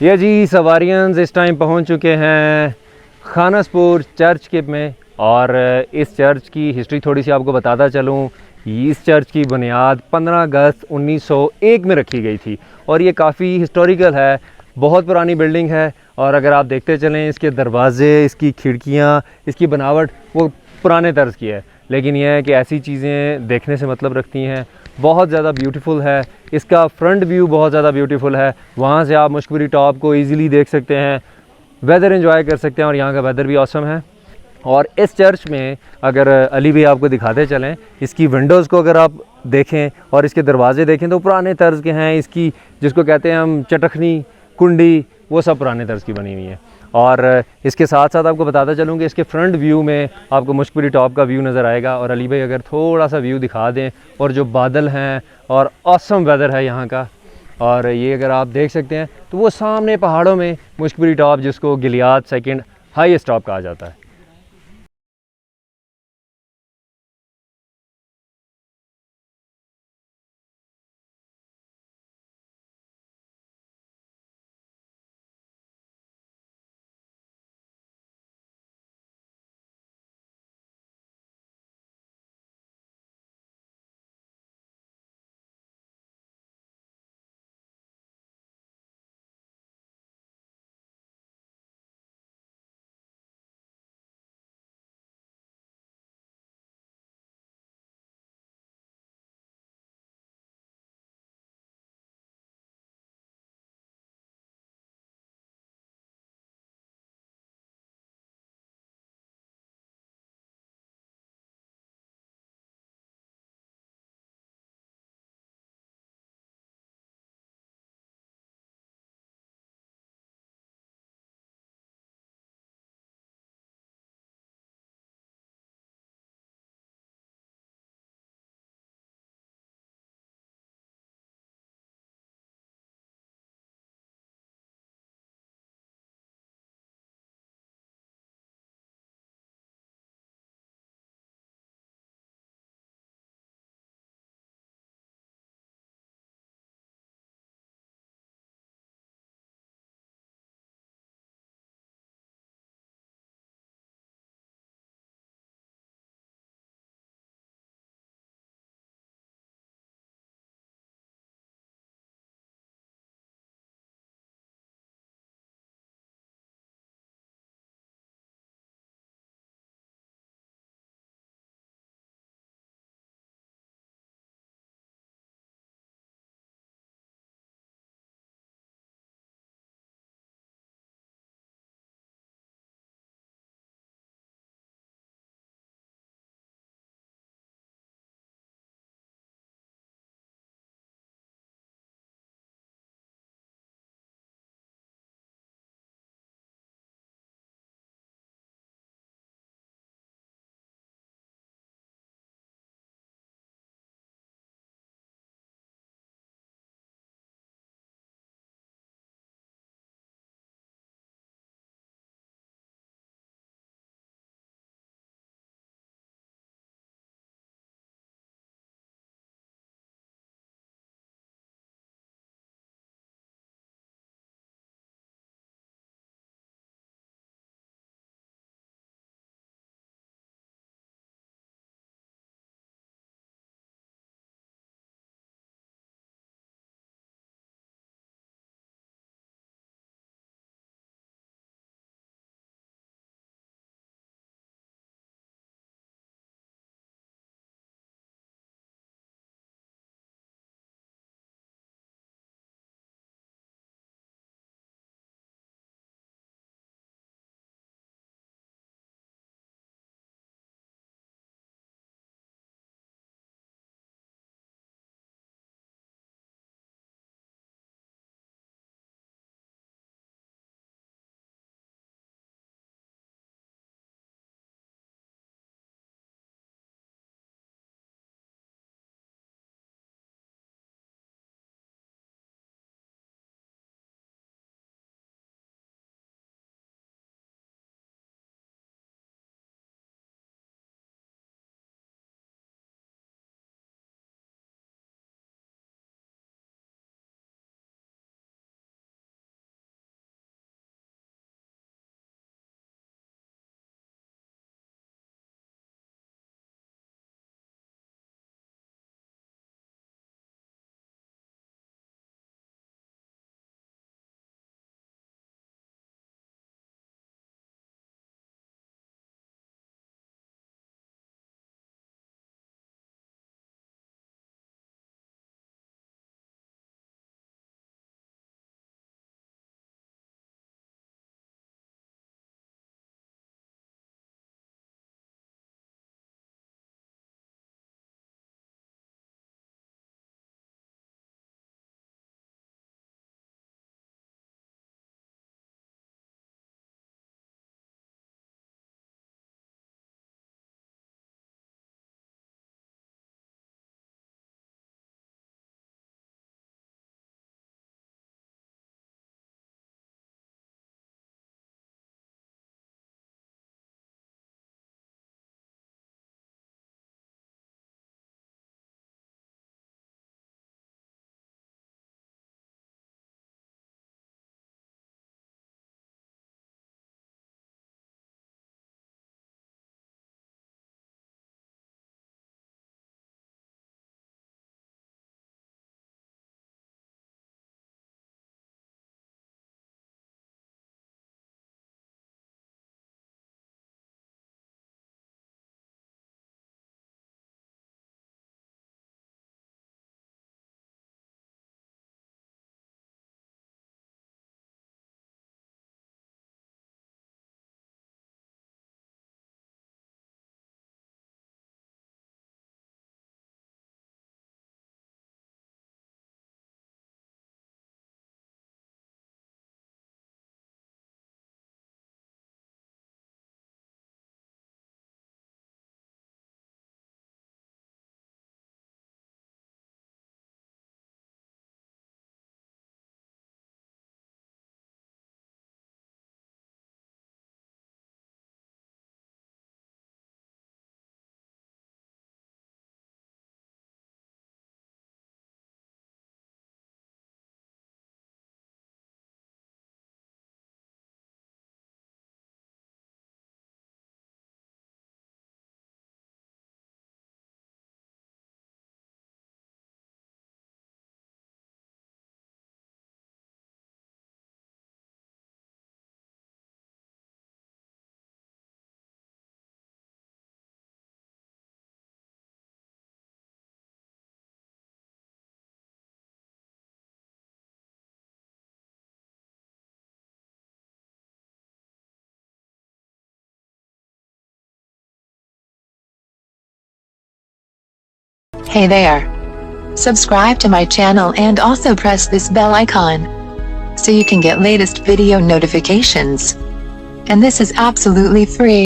ये जी सवारियंस इस टाइम पहुंच चुके हैं खानसपुर चर्च के में। और इस चर्च की हिस्ट्री थोड़ी सी आपको बताता चलूँ। इस चर्च की बुनियाद 15 अगस्त 1901 में रखी गई थी और ये काफ़ी हिस्टोरिकल है, बहुत पुरानी बिल्डिंग है। और अगर आप देखते चलें इसके दरवाज़े, इसकी खिड़कियाँ, इसकी बनावट वो पुराने तर्ज की है, लेकिन यह है कि ऐसी चीज़ें देखने से मतलब रखती हैं। बहुत ज़्यादा ब्यूटीफुल है, इसका फ्रंट व्यू बहुत ज़्यादा ब्यूटीफुल है। वहाँ से आप मुश्कबरी टॉप को ईज़िली देख सकते हैं, वेदर एंजॉय कर सकते हैं और यहाँ का वेदर भी ऑसम है। और इस चर्च में अगर अली भी आपको दिखाते चलें, इसकी विंडोज़ को अगर आप देखें और इसके दरवाज़े देखें तो पुराने तर्ज के हैं। इसकी जिसको कहते हैं हम चटखनी कुंडी, वो सब पुराने तर्ज की बनी हुई है। और इसके साथ साथ आपको बताता चलूँ कि इसके फ्रंट व्यू में आपको मुश्कबरी टॉप का व्यू नज़र आएगा। और अली भाई अगर थोड़ा सा व्यू दिखा दें, और जो बादल हैं और ऑसम वेदर है यहाँ का, और ये अगर आप देख सकते हैं तो वो सामने पहाड़ों में मुश्कबरी टॉप, जिसको गिलियाद सेकंड हाईएस्ट टॉप कहा जाता है। Hey there. Subscribe to my channel and also press this bell icon so you can get latest video notifications. And this is absolutely free.